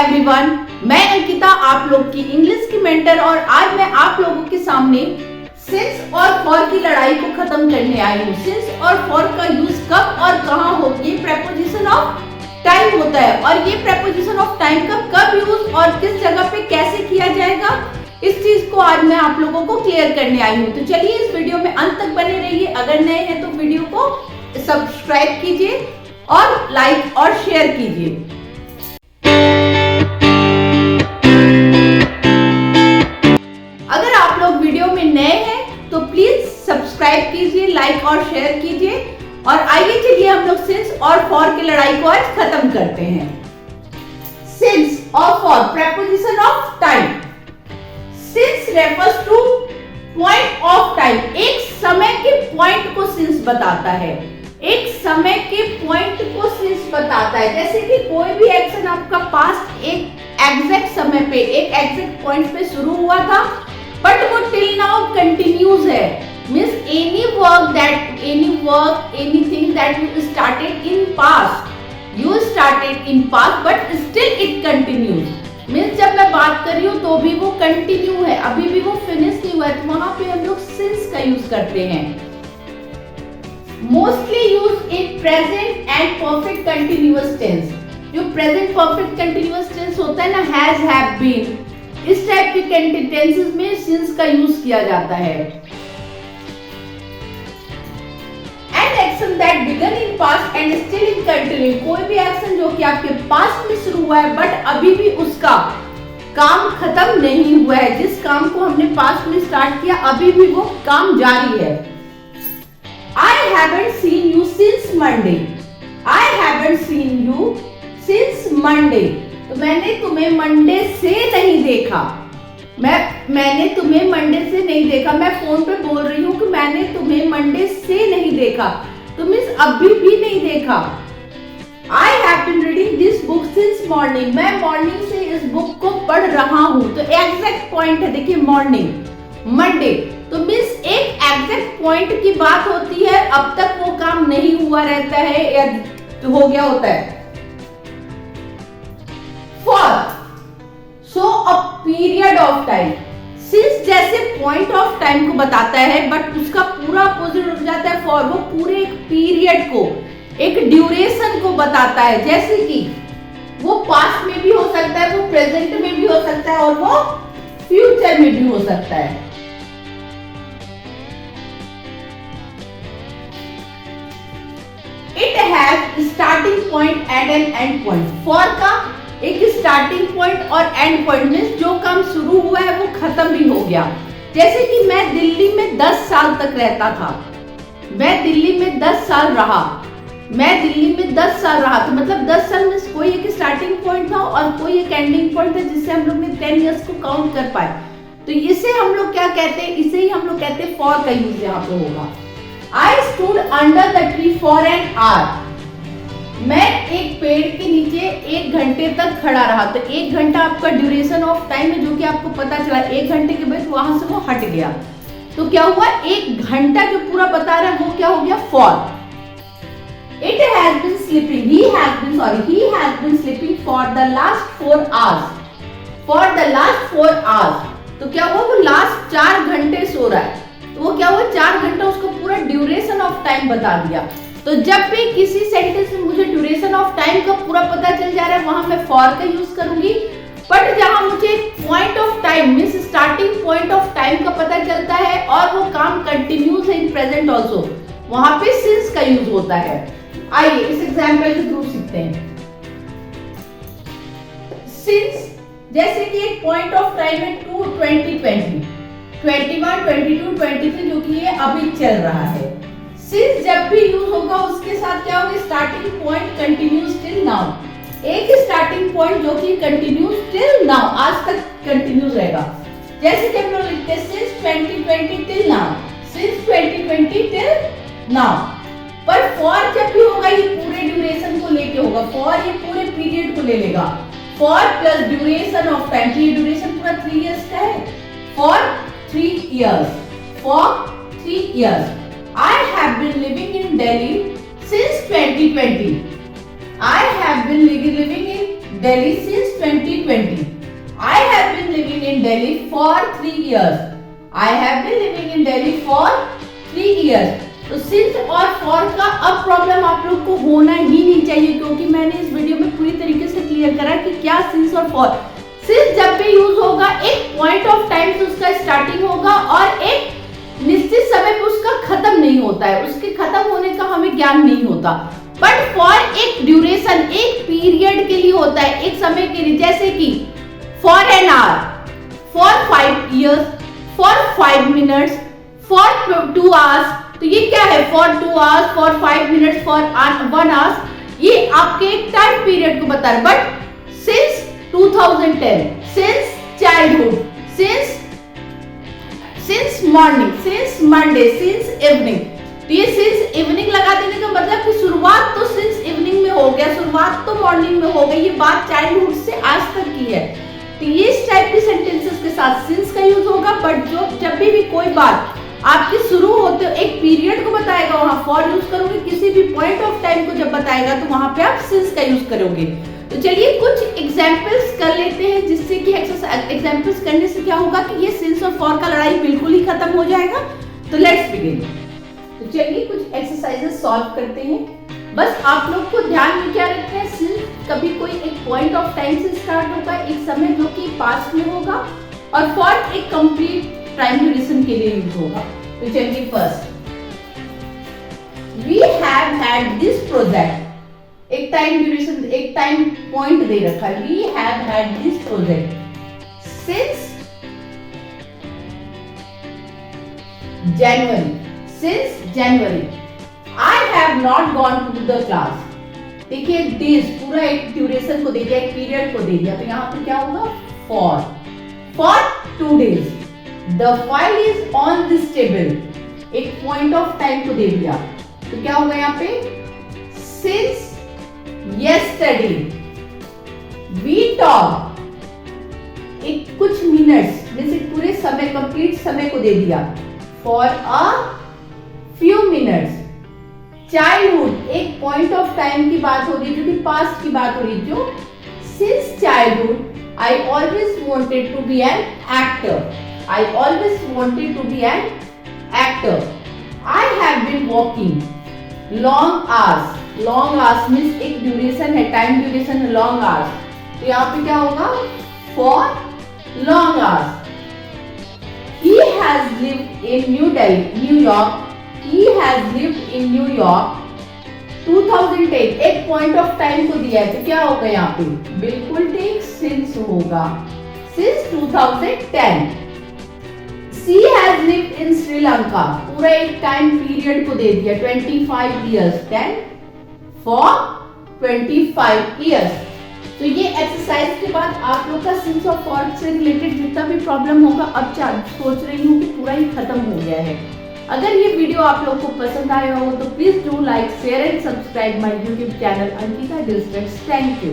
Everyone, मैं अंकिता आप लोग की इंग्लिश की मेंटर और आज मैं आप लोगों के सामने सिंस और फॉर की लड़ाई को खत्म करने आई हूँ। सिंस और फॉर का यूज कब और कहाँ हो, ये प्रेपोजिशन ऑफ टाइम होता है और ये प्रेपोजिशन ऑफ टाइम का कब यूज और किस जगह पे कैसे किया जाएगा, इस चीज को आज मैं आप लोगों को क्लियर करने आई हूँ। तो चलिए इस वीडियो में अंत तक बने रहिए। अगर नए हैं तो वीडियो को सब्सक्राइब कीजिए और लाइक और शेयर कीजिए। अगर आप लोग वीडियो में नए हैं तो प्लीज सब्सक्राइब कीजिए, लाइक और शेयर कीजिए। और आइए चलिए हम लोग सिंस और फॉर की लड़ाई को आज खत्म करते हैं। सिंस और for preposition of time. Since refers two point of time, एक समय के पॉइंट को सिंस बताता है। एक समय के पॉइंट को सिंस बताता है। जैसे कि कोई भी एक्शन आपका पास्ट एक एग्जैक्ट समय पे, एक एग्जैक्ट पॉइंट पे शुरू हुआ था बट वो टिल नाउ कंटिन्यूज है। Means anything that you started in past, you started in past but still it continues. Means जब मैं बात कर रही हूँ तो भी वो कंटिन्यू है, अभी भी वो फिनिश नहीं हुआ है, तो वहां पे हम लोग सिंस का यूज करते हैं। Mostly use in present and perfect continuous tense. जो प्रेजेंट परफेक्ट कंटिन्यूअस टेंस होता है ना, हैज, हैव बीन, इस टाइप के टेंसेस में सिंस का यूज किया जाता है। And action that began in past and still in continue, कोई भी एक्शन जो कि आपके पास्ट में शुरू हुआ है बट अभी भी उसका काम खत्म नहीं हुआ है, जिस काम को हमने पास्ट में स्टार्ट किया अभी भी वो काम जारी है। I haven't seen you since Monday. I haven't seen you since Monday. तो मैंने तुम्हें मंडे से नहीं देखा। मैंने तुम्हें मंडे से नहीं देखा। मैं फोन पे बोल रही हूँ कि मैंने तुम्हें मंडे से नहीं देखा, तुम इस अभी भी नहीं देखा। I have been reading this book since morning. मैं मॉर्निंग से इस बुक को पढ़ रहा हूँ। तो एग्जैक्ट पॉइंट है, देखिए मॉर्निंग, मंडे, तो मींस एक एग्जैक्ट पॉइंट की बात होती है, अब तक वो काम नहीं हुआ रहता है या तो हो गया होता है। For, so a period of time. Since जैसे पॉइंट ऑफ टाइम को बताता है बट उसका पूरा अपोजिट हो जाता है फॉर, वो पूरे एक पीरियड को, एक ड्यूरेशन को बताता है। जैसे कि वो पास्ट में भी हो सकता है, वो प्रेजेंट में भी हो सकता है और वो फ्यूचर में भी हो सकता है। It has starting point and an end point. For का एक स्टार्टिंग पॉइंट और एंड पॉइंट, मींस जो काम शुरू हुआ है वो खत्म भी हो गया। जैसे कि मैं दिल्ली में 10 साल तक रहता था, मैं दिल्ली में 10 साल रहा, मैं दिल्ली में 10 साल रहा, तो मतलब 10 साल में कोई एक स्टार्टिंग पॉइंट था और कोई एक एंडिंग पॉइंट था जिससे हम लोग ने 10 इयर्स को काउंट कर पाए। तो इसे हम लोग क्या कहते हैं, इसे ही हम लोग कहते हैं फॉर का यूज यहाँ पे होगा। I stood under the tree for an hour. मैं एक पेड़ के नीचे 1 घंटे तक खड़ा रहा। तो 1 घंटा आपका ड्यूरेशन ऑफ टाइम है, जो कि आपको पता चला 1 घंटे के बाद वहां से वो हट गया। तो क्या हुआ, 1 घंटा जो पूरा बता रहा है वो क्या हो गया, for. It has been sleeping. He has been sleeping for the last 4 hours. For the last 4 hours. तो क्या हुआ, वो लास्ट 4 घंटे सो रहा है। तो वो क्या हुआ, 4 घंटा, उसको पूरा ड्यूरेशन ऑफ टाइम बता दिया। तो जब भी किसी सेंटेंस में मुझे ड्यूरेशन ऑफ टाइम का पूरा पता चल जा रहा है वहां मैं फॉर का यूज करूंगी। बट जहां मुझे point of time means starting point of time का पता चलता है और वो काम कंटिन्यूज है इन प्रेजेंट ऑल्सो, वहां पे सिंस का यूज होता है। आइए इस एग्जांपल के थ्रू सीखते हैं। सिंस जैसे कि एक पॉइंट ऑफ टाइम है 2020, 21, 22, 23 जो कि ये अभी चल रहा है। सिंस जब भी यूज होगा उसके साथ क्या होगा, starting point continues till now. एक स्टार्टिंग पॉइंट जो कि कंटिन्यूज टिल नाउ, आज तक कंटिन्यूज रहेगा। जैसे कि हम लोग लिखते हैं since 2020 till now, since 2020 till now. पर फॉर जब भी होगा ये पूरे ड्यूरेशन को लेके होगा, फॉर ये पूरे पीरियड को ले लेगा। For plus duration of time, ये ड्यूरेशन पूरा 3 इयर्स का है। For 3 years. For 3 years. I have been living in Delhi since 2020. I have been living in Delhi since 2020. I have been living in Delhi for 3 years. I have been living in Delhi for 3 years. तो since और for का अब problem आप लोग को होना ही नहीं चाहिए, क्योंकि मैंने इस वीडियो में पूरी तरीके से क्लियर करा कि क्या since और for. since जब भी यूज होगा एक पॉइंट ऑफ टाइम से उसका स्टार्टिंग होगा और एक निश्चित समय पे उसका खत्म नहीं होता है, उसके खत्म होने का हमें ज्ञान नहीं होता। बट फॉर एक ड्यूरेशन, एक पीरियड के लिए होता है, एक समय के लिए, जैसे कि for an hour, for 5 years, for 5 minutes, for 2 hours। तो ये क्या है? For 2 hours, for 5 minutes, for 1 hour। ये आपके एक टाइम पीरियड को बता रहा है। But since 2010, since childhood, since morning, since Monday, since evening. तो ये सिंस इवनिंग लगा देने का मतलब कि शुरुआत तो सिंस इवनिंग में हो गया, शुरुआत तो मॉर्निंग में हो गई। ये बात चाइल्डहुड से आज तक की है। तो ये इस टाइप की सेंटेंसेस के साथ सिंस का यूज होगा। बट जो जब भी कोई बात आपकी शुरू होते हो एक पीरियड को बताएगा, वहां फॉर यूज करोगे। किसी भी पॉइंट ऑफ टाइम को जब बताएगा तो वहां पे आप सिंस का यूज करोगे। तो चलिए कुछ एग्जांपल्स कर लेते हैं, जिससे कि एग्जांपल्स करने से क्या होगा कि ये सिंस और फॉर का लड़ाई बिल्कुल ही खत्म हो जाएगा। तो लेट्स बिगिन। तो चलिए कुछ एक्सरसाइजेस सॉल्व करते हैं। बस आप लोग को ध्यान में क्या रखना है, सिंस कभी कोई एक पॉइंट ऑफ टाइम से स्टार्ट होगा, एक समय जो कि पास्ट में होगा, और फॉर एक कंप्लीट टाइम ड्यूरेशन के लिए यूज होगा। तो चलिए first, we have had this project. एक टाइम ड्यूरेशन, एक टाइम पॉइंट दे रखा है। We have had this project since January, since January. I have not gone to the class. देखिए डेज, पूरा एक ड्यूरेशन को दे दिया, एक पीरियड को दे दिया। तो यहाँ पे क्या होगा? For 2 days। The file is on this table. एक पॉइंट ऑफ टाइम को दे दिया। तो क्या होगा यहाँ पे? Since yesterday we talked। एक कुछ मिनट्स में से पूरे समय, कंप्लीट समय को दे दिया। for a few minutes। Childhood, एक पॉइंट ऑफ टाइम की बात हो रही है, जो कि पास्ट की बात हो रही है। जो since childhood I always wanted to be an actor। I always wanted to be an actor। I have been working long hours। Long hours means एक ड्यूरेशन है, टाइम ड्यूरेशन है लॉन्ग आवर्स। तो यहाँ पे क्या होगा? For long hours. He has lived in New York. He has lived in New York 2010। एक point of time को दिया है। तो क्या होगा यहाँ पे? बिल्कुल ठीक, सिंस होगा, since 2010। She has lived in Sri Lanka. पूरा एक टाइम पीरियड को दे दिया, 25 years। 10 for 25 years। तो ये एक्सरसाइज के बाद आप लोग का सिंस और फॉर से रिलेटेड जितना भी प्रॉब्लम होगा, अब सोच रही हूँ कि पूरा ही खत्म हो गया है। अगर ये वीडियो आप लोग को पसंद आया हो तो please do like, share and subscribe my YouTube channel Ankita district. Thank you.